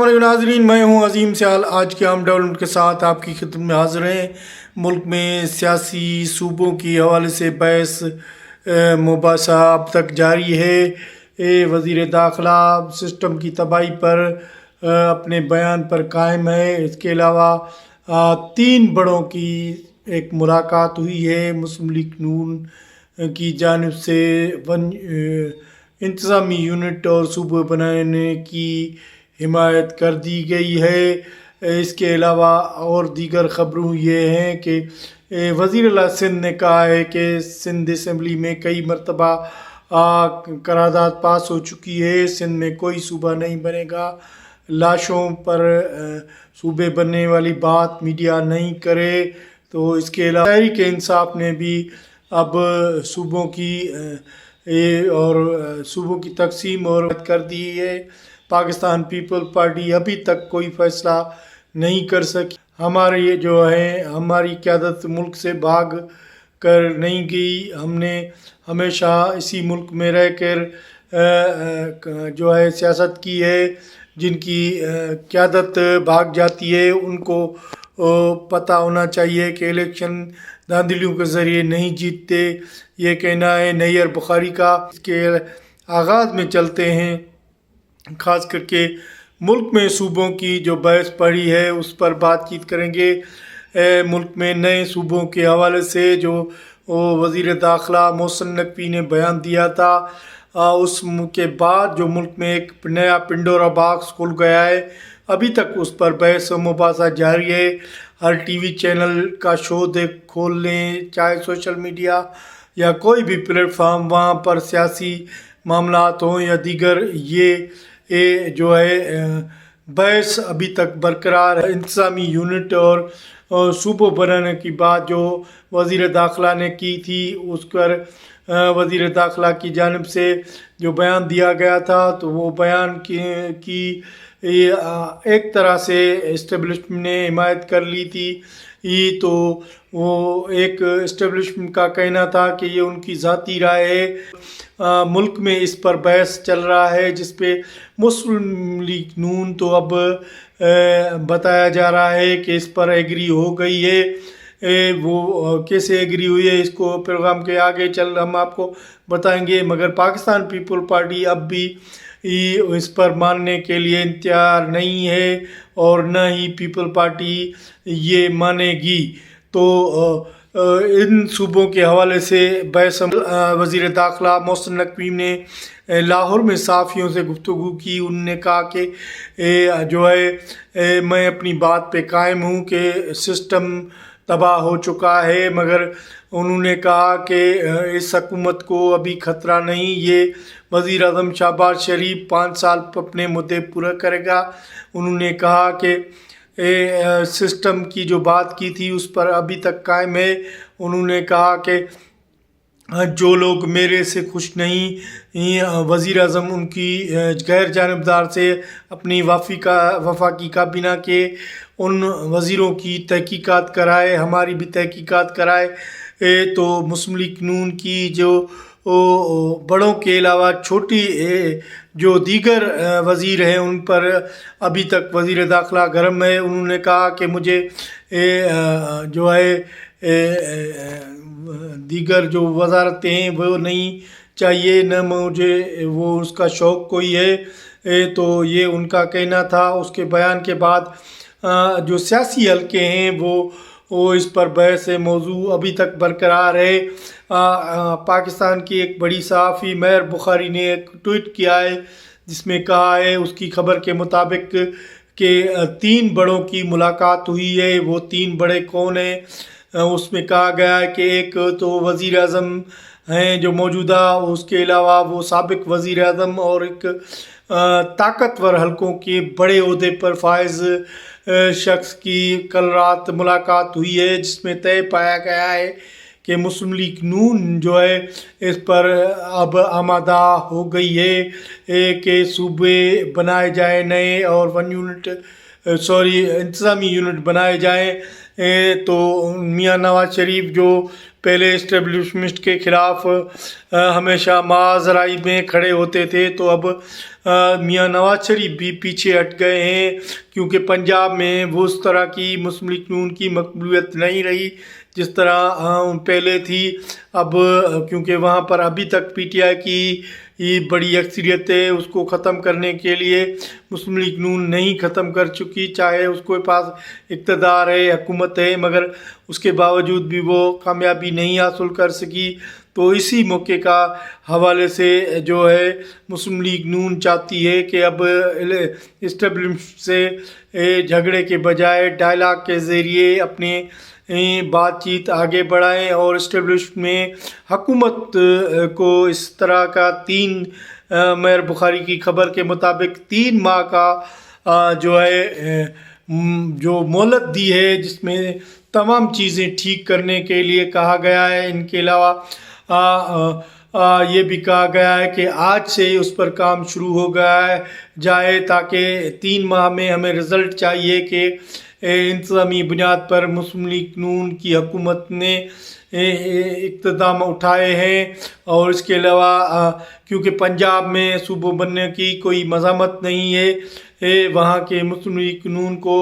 علیکم ناظرین، میں ہوں عظیم سیال۔ آج کے عام ڈیولپمنٹ کے ساتھ آپ کی خدمت میں حاضر ہیں۔ ملک میں سیاسی صوبوں کی حوالے سے بحث مباحثہ اب تک جاری ہے۔ وزیر داخلہ سسٹم کی تباہی پر اپنے بیان پر قائم ہے۔ اس کے علاوہ 3 بڑوں کی ایک ملاقات ہوئی ہے۔ مسلم لیگ نون کی جانب سے انتظامی یونٹ اور صوبہ بنانے کی حمایت کر دی گئی ہے۔ اس کے علاوہ اور دیگر خبروں یہ ہیں کہ وزیر اعلیٰ سندھ نے کہا ہے کہ سندھ اسمبلی میں کئی مرتبہ قرارداد پاس ہو چکی ہے، سندھ میں کوئی صوبہ نہیں بنے گا۔ لاشوں پر صوبے بننے والی بات میڈیا نہیں کرے۔ تو اس کے علاوہ تحریک انصاف نے بھی اب صوبوں کی تقسیم اور کر دی ہے۔ پاکستان پیپل پارٹی ابھی تک کوئی فیصلہ نہیں کر سکی۔ ہماری قیادت ملک سے بھاگ کر نہیں گئی، ہم نے ہمیشہ اسی ملک میں رہ کر سیاست کی ہے۔ جن کی قیادت بھاگ جاتی ہے ان کو پتہ ہونا چاہیے کہ الیکشن دھاندلیوں کے ذریعے نہیں جیتتے۔ یہ کہنا ہے نیئر بخاری کا۔ اس کے آغاز میں چلتے ہیں، خاص کر کے ملک میں صوبوں کی جو بحث پڑی ہے اس پر بات چیت کریں گے۔ ملک میں نئے صوبوں کے حوالے سے جو وزیر داخلہ محسن نقوی نے بیان دیا تھا، اس کے بعد جو ملک میں ایک نیا پنڈورا باکس کھل گیا ہے، ابھی تک اس پر بحث و مباحثہ جاری ہے۔ ہر ٹی وی چینل کا شو کھول لیں، چاہے سوشل میڈیا یا کوئی بھی پلیٹ فارم، وہاں پر سیاسی معاملات ہوں یا دیگر، یہ بحث ابھی تک برقرار ہے۔ انتظامی یونٹ اور صوبوں بنانے کی بات جو وزیر داخلہ نے کی تھی، اس پر وزیر داخلہ کی جانب سے جو بیان دیا گیا تھا، تو وہ بیان کی ایک طرح سے اسٹیبلشمنٹ نے حمایت کر لی تھی۔ تو وہ ایک اسٹیبلشمنٹ کا کہنا تھا کہ یہ ان کی ذاتی رائے ہے۔ ملک میں اس پر بحث چل رہا ہے، جس پہ مسلم لیگ نون تو اب بتایا جا رہا ہے کہ اس پر ایگری ہو گئی ہے۔ وہ کیسے ایگری ہوئی ہے، اس کو پروگرام کے آگے ہم آپ کو بتائیں گے، مگر پاکستان پیپل پارٹی اب بھی اس پر ماننے کے لیے تیار نہیں ہے اور نہ ہی پیپل پارٹی یہ مانے گی۔ تو ان صوبوں کے حوالے سے بحث وزیر داخلہ محسن نقوی نے لاہور میں صحافیوں سے گفتگو کی۔ انہوں نے کہا کہ میں اپنی بات پہ قائم ہوں کہ سسٹم تباہ ہو چکا ہے، مگر انہوں نے کہا کہ اس حکومت کو ابھی خطرہ نہیں، یہ وزیر اعظم شہباز شریف 5 سال اپنے مدعے پورا کرے گا۔ انہوں نے کہا کہ سسٹم کی جو بات کی تھی اس پر ابھی تک قائم ہے۔ انہوں نے کہا کہ جو لوگ میرے سے خوش نہیں، وزیر اعظم ان کی غیر جانبدار سے اپنی وفاقی کابینہ کے ان وزیروں کی تحقیقات کرائے، ہماری بھی تحقیقات کرائے۔ تو مسلم لیگ نون کی جو بڑوں کے علاوہ چھوٹی جو دیگر وزیر ہیں ان پر ابھی تک وزیر داخلہ گرم ہے۔ انہوں نے کہا کہ مجھے دیگر جو وزارتیں ہیں وہ نہیں چاہیے، نہ مجھے اس کا شوق کوئی ہے۔ تو یہ ان کا کہنا تھا۔ اس کے بیان کے بعد جو سیاسی حلقے ہیں وہ اس پر بحث موضوع ابھی تک برقرار ہے۔ پاکستان کی ایک بڑی صحافی مہر بخاری نے ایک ٹویٹ کیا ہے، جس میں کہا ہے اس کی خبر کے مطابق کہ 3 بڑوں کی ملاقات ہوئی ہے۔ وہ 3 بڑے کون ہیں؟ اس میں کہا گیا ہے کہ ایک تو وزیر اعظم ہیں جو موجودہ، اس کے علاوہ وہ سابق وزیر اعظم، اور ایک طاقتور حلقوں کے بڑے عہدے پر فائز شخص کی کل رات ملاقات ہوئی ہے، جس میں طے پایا گیا ہے کہ مسلم لیگ نون اس پر اب آمادہ ہو گئی ہے کہ صوبے بنائے جائیں نئے، اور انتظامی یونٹ بنائے جائیں۔ تو میاں نواز شریف جو پہلے اسٹیبلشمنٹ کے خلاف ہمیشہ معاذرائی میں کھڑے ہوتے تھے، تو اب میاں نواز شریف بھی پیچھے ہٹ گئے ہیں، کیونکہ پنجاب میں وہ اس طرح کی مسلم لیگ نون کی مقبولیت نہیں رہی جس طرح پہلے تھی۔ اب کیونکہ وہاں پر ابھی تک پی ٹی آئی کی بڑی اکثریت ہے، اس کو ختم کرنے کے لیے مسلم لیگ نون نہیں ختم کر چکی، چاہے اس کے پاس اقتدار ہے، حکومت ہے، مگر اس کے باوجود بھی وہ کامیابی نہیں حاصل کر سکی۔ تو اسی موقع کا حوالے سے جو ہے مسلم لیگ نون چاہتی ہے کہ اب اسٹیبلشمنٹ سے جھگڑے کے بجائے ڈائلاگ کے ذریعے اپنے بات چیت آگے بڑھائیں، اور اسٹیبلشمنٹ میں حکومت کو اس طرح کا میر بخاری کی خبر کے مطابق 3 ماہ کا جو ہے جو مہلت دی ہے، جس میں تمام چیزیں ٹھیک کرنے کے لیے کہا گیا ہے۔ ان کے علاوہ یہ بھی کہا گیا ہے کہ آج سے اس پر کام شروع ہو گیا جائے، تاکہ 3 ماہ میں ہمیں رزلٹ چاہیے کہ انتظامی بنیاد پر مسلم لیگ نون کی حکومت نے اقتدام اٹھائے ہیں۔ اور اس کے علاوہ کیونکہ پنجاب میں صوبہ بننے کی کوئی مزاحمت نہیں ہے، وہاں کے مسلم لیگ نون کو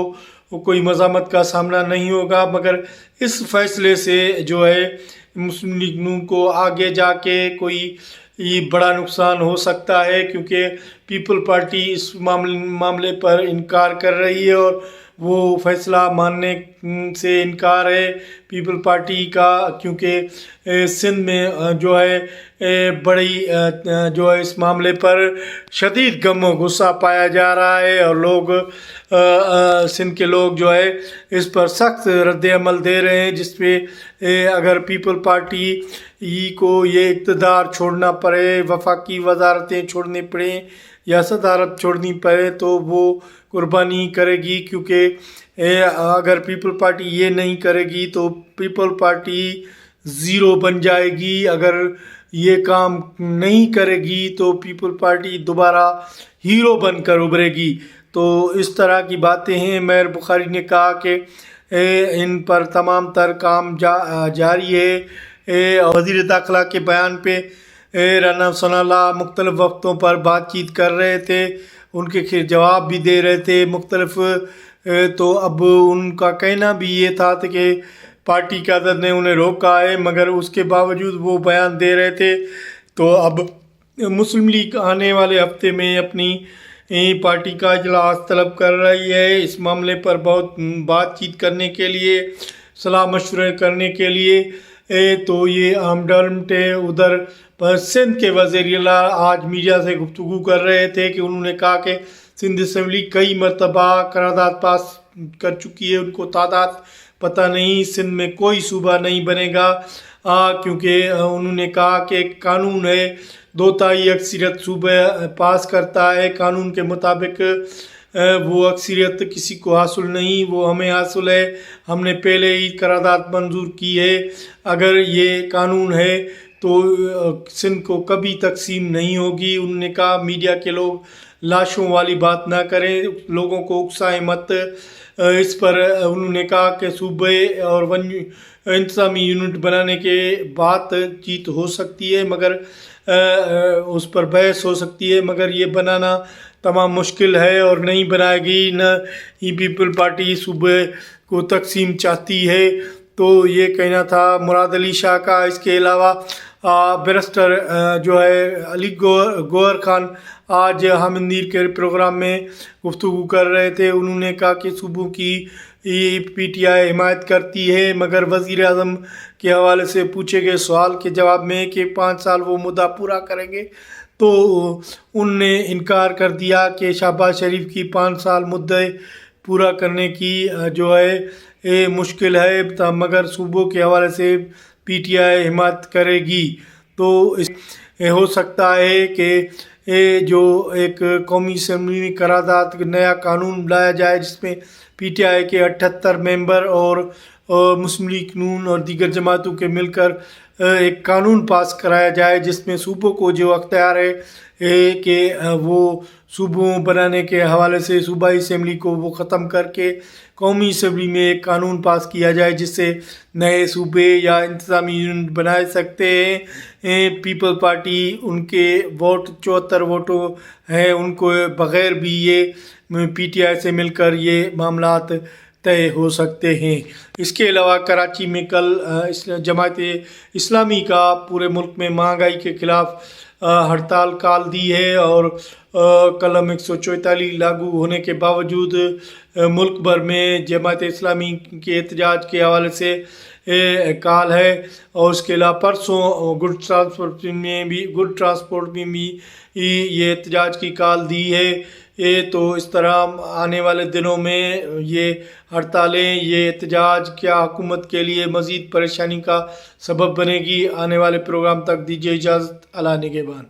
کوئی مزاحمت کا سامنا نہیں ہوگا، مگر اس فیصلے سے جو ہے مسلم لیگ نون کو آگے جا کے کوئی بڑا نقصان ہو سکتا ہے، کیونکہ پیپل پارٹی اس معاملے پر انکار کر رہی ہے، اور وہ فیصلہ ماننے سے انکار ہے پیپل پارٹی کا، کیونکہ سندھ میں جو ہے بڑی جو ہے اس معاملے پر شدید غم و غصہ پایا جا رہا ہے، اور لوگ سندھ کے لوگ جو ہے اس پر سخت رد عمل دے رہے ہیں، جس پہ اگر پیپل پارٹی کو یہ اقتدار چھوڑنا پڑے، وفاقی وزارتیں چھوڑنی پڑیں یا صدارت چھوڑنی پڑے، تو وہ قربانی کرے گی، کیونکہ اگر پیپل پارٹی یہ نہیں کرے گی تو پیپل پارٹی زیرو بن جائے گی۔ اگر یہ کام نہیں کرے گی تو پیپل پارٹی دوبارہ ہیرو بن کر ابھرے گی۔ تو اس طرح کی باتیں ہیں۔ میر بخاری نے کہا کہ ان پر تمام تر کام جاری ہے۔ وزیر داخلہ کے بیان پہ رانا ثناء اللہ مختلف وقتوں پر بات چیت کر رہے تھے، ان کے جواب بھی دے رہے تھے مختلف، تو اب ان کا کہنا بھی یہ تھا کہ پارٹی قیادت نے انہیں روکا ہے، مگر اس کے باوجود وہ بیان دے رہے تھے۔ تو اب مسلم لیگ آنے والے ہفتے میں اپنی پارٹی کا اجلاس طلب کر رہی ہے، اس معاملے پر بہت بات چیت کرنے کے لیے، صلاح مشورے کرنے کے لیے۔ تو یہ اہم ڈیولپمنٹ ہے۔ ادھر سندھ کے وزیر اعلیٰ آج میڈیا سے گفتگو کر رہے تھے کہ انہوں نے کہا کہ سندھ اسمبلی کئی مرتبہ قرارداد پاس کر چکی ہے، ان کو تعداد پتہ نہیں، سندھ میں کوئی صوبہ نہیں بنے گا، کیونکہ انہوں نے کہا کہ قانون ہے 2/3 اکثریت صوبہ پاس کرتا ہے، قانون کے مطابق وہ اکثریت کسی کو حاصل نہیں، وہ ہمیں حاصل ہے، ہم نے پہلے ہی قرارداد منظور کی ہے۔ اگر یہ قانون ہے تو سندھ کو کبھی تقسیم نہیں ہوگی۔ انہوں نے کہا میڈیا کے لوگ لاشوں والی بات نہ کریں، لوگوں کو اکسائیں مت۔ اس پر انہوں نے کہا کہ صوبے اور انتظامی یونٹ بنانے کے بات چیت ہو سکتی ہے، مگر اس پر بحث ہو سکتی ہے، مگر یہ بنانا تمام مشکل ہے اور نہیں بنائے گی، نہ ہی پیپل پارٹی صوبے کو تقسیم چاہتی ہے۔ تو یہ کہنا تھا مراد علی شاہ کا۔ اس کے علاوہ بیرسٹر جو ہے علی گوہر خان آج حامد میر کے پروگرام میں گفتگو کر رہے تھے۔ انہوں نے کہا کہ صوبوں کی پی ٹی آئی حمایت کرتی ہے، مگر وزیر اعظم کے حوالے سے پوچھے گئے سوال کے جواب میں کہ 5 سال وہ مدعا پورا کریں گے، تو ان نے انکار کر دیا کہ شہباز شریف کی 5 سال مدعے پورا کرنے کی جو ہے مشکل ہے، مگر صوبوں کے حوالے سے پی ٹی آئی حمایت کرے گی۔ تو ہو سکتا ہے کہ جو ایک قومی اسمبلی میں قرارداد نیا قانون لایا جائے، جس میں پی ٹی آئی کے 78 ممبر اور مسلم لیگ نون اور دیگر جماعتوں کے مل کر ایک قانون پاس کرایا جائے جس میں صوبوں کو جو اختیار ہے کہ وہ صوبوں بنانے کے حوالے سے صوبائی اسمبلی کو وہ ختم کر کے قومی اسمبلی میں ایک قانون پاس کیا جائے جس سے نئے صوبے یا انتظامی یونٹ بنائے سکتے ہیں۔ پیپل پارٹی ان کے ووٹ 74 ووٹوں ہیں، ان کو بغیر بھی یہ پی ٹی آئی سے مل کر یہ معاملات طے ہو سکتے ہیں۔ اس کے علاوہ کراچی میں کل جماعت اسلامی کا پورے ملک میں مہنگائی کے خلاف ہڑتال کال دی ہے، اور قلم 144 لاگو ہونے کے باوجود ملک بھر میں جماعت اسلامی کے احتجاج کے حوالے سے کال ہے، اور اس کے علاوہ پرسوں گڈ ٹرانسپورٹ میں بھی یہ احتجاج کی کال دی ہے۔ تو اس طرح آنے والے دنوں میں یہ ہڑتالیں، یہ احتجاج کیا حکومت کے لیے مزید پریشانی کا سبب بنے گی؟ آنے والے پروگرام تک دیجیے اجازت۔ اللہ نگہبان۔